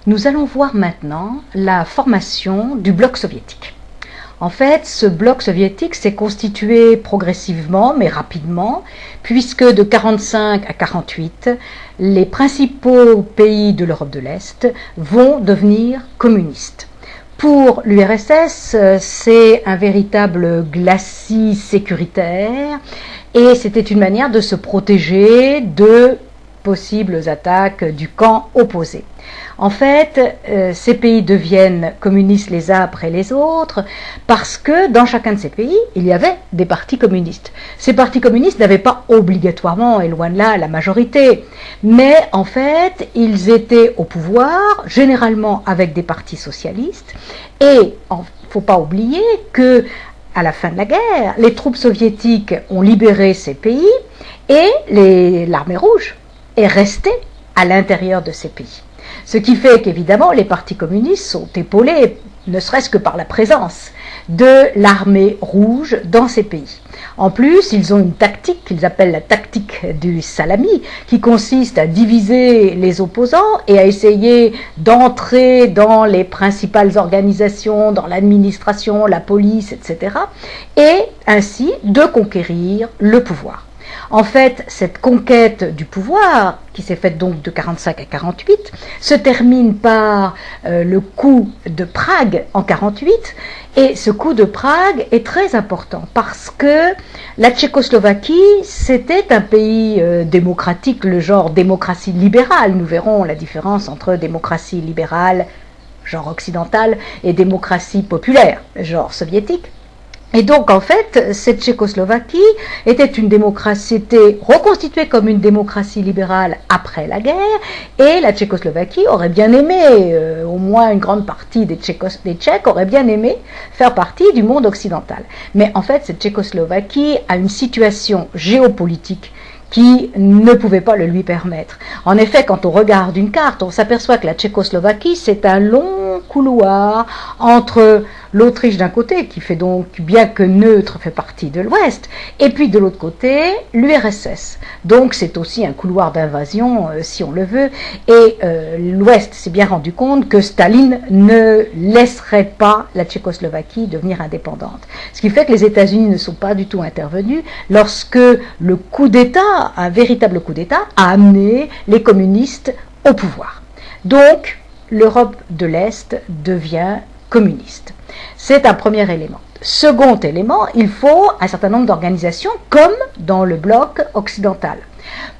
Nous allons voir maintenant la formation du bloc soviétique. En fait, ce bloc soviétique s'est constitué progressivement, mais rapidement, puisque de 1945 à 1948, les principaux pays de l'Europe de l'Est vont devenir communistes. Pour l'URSS, c'est un véritable glacis sécuritaire et c'était une manière de se protéger de possibles attaques du camp opposé. En fait, ces pays deviennent communistes les uns après les autres parce que dans chacun de ces pays, il y avait des partis communistes. Ces partis communistes n'avaient pas obligatoirement, et loin de là, la majorité, mais en fait, ils étaient au pouvoir, généralement avec des partis socialistes, et il ne faut pas oublier que à la fin de la guerre, les troupes soviétiques ont libéré ces pays et l'armée rouge est restée à l'intérieur de ces pays. Ce qui fait qu'évidemment les partis communistes sont épaulés, ne serait-ce que par la présence de l'armée rouge dans ces pays. En plus, ils ont une tactique qu'ils appellent la tactique du salami, qui consiste à diviser les opposants et à essayer d'entrer dans les principales organisations, dans l'administration, la police, etc., et ainsi de conquérir le pouvoir. En fait, cette conquête du pouvoir, qui s'est faite donc de 1945 à 1948, se termine par le coup de Prague en 1948, et ce coup de Prague est très important parce que la Tchécoslovaquie, c'était un pays démocratique, le genre démocratie libérale. Nous verrons la différence entre démocratie libérale, genre occidentale, et démocratie populaire, genre soviétique. Et donc, en fait, cette Tchécoslovaquie était une démocratie, était reconstituée comme une démocratie libérale après la guerre, et la Tchécoslovaquie aurait bien aimé, au moins une grande partie des Tchèques auraient bien aimé faire partie du monde occidental. Mais en fait, cette Tchécoslovaquie a une situation géopolitique qui ne pouvait pas le lui permettre. En effet, quand on regarde une carte, on s'aperçoit que la Tchécoslovaquie, c'est un long couloir entre l'Autriche d'un côté, qui fait donc, bien que neutre, fait partie de l'Ouest, et puis de l'autre côté, l'URSS. Donc c'est aussi un couloir d'invasion, si on le veut, et l'Ouest s'est bien rendu compte que Staline ne laisserait pas la Tchécoslovaquie devenir indépendante. Ce qui fait que les États-Unis ne sont pas du tout intervenus lorsque le coup d'État, un véritable coup d'État, a amené les communistes au pouvoir. Donc, l'Europe de l'Est devient communiste. C'est un premier élément. Second élément, il faut un certain nombre d'organisations comme dans le bloc occidental.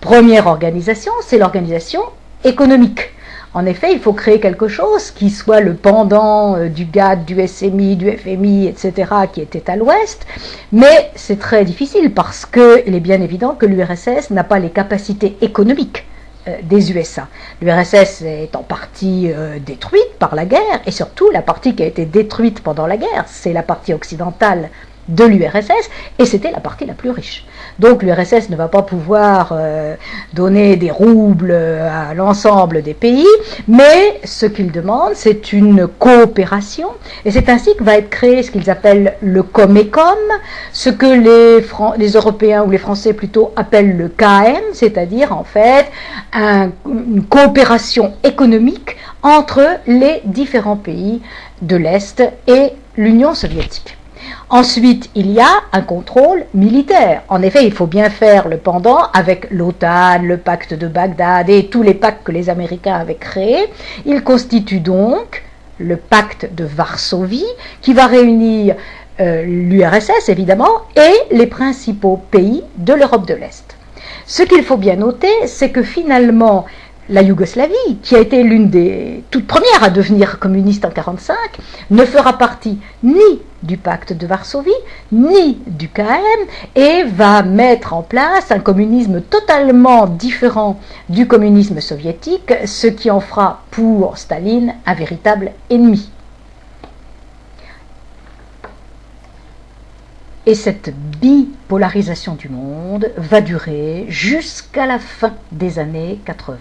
Première organisation, c'est l'organisation économique. En effet, il faut créer quelque chose qui soit le pendant du GATT, du SMI, du FMI, etc., qui était à l'ouest, mais c'est très difficile parce qu'il est bien évident que l'URSS n'a pas les capacités économiques des USA. L'URSS est en partie détruite par la guerre, et surtout la partie qui a été détruite pendant la guerre, c'est la partie occidentale de l'URSS, et c'était la partie la plus riche. Donc l'URSS ne va pas pouvoir donner des roubles à l'ensemble des pays, mais ce qu'il demande, c'est une coopération, et c'est ainsi que va être créé ce qu'ils appellent le Comecom, ce que les Européens ou les Français plutôt appellent le KM, c'est-à-dire en fait une coopération économique entre les différents pays de l'Est et l'Union soviétique. Ensuite, il y a un contrôle militaire. En effet, il faut bien faire le pendant avec l'OTAN, le pacte de Bagdad et tous les pactes que les Américains avaient créés. Il constitue donc le pacte de Varsovie qui va réunir l'URSS évidemment et les principaux pays de l'Europe de l'Est. Ce qu'il faut bien noter, c'est que finalement, la Yougoslavie, qui a été l'une des toutes premières à devenir communiste en 1945, ne fera partie ni du pacte de Varsovie, ni du KM, et va mettre en place un communisme totalement différent du communisme soviétique, ce qui en fera pour Staline un véritable ennemi. Et cette bipolarisation du monde va durer jusqu'à la fin des années 80.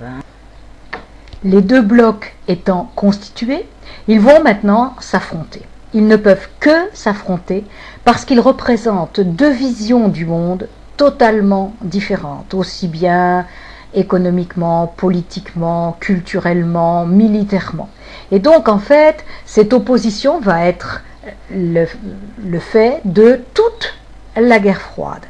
Les deux blocs étant constitués, ils vont maintenant s'affronter. Ils ne peuvent que s'affronter parce qu'ils représentent deux visions du monde totalement différentes, aussi bien économiquement, politiquement, culturellement, militairement. Et donc en fait, cette opposition va être le fait de toute la guerre froide.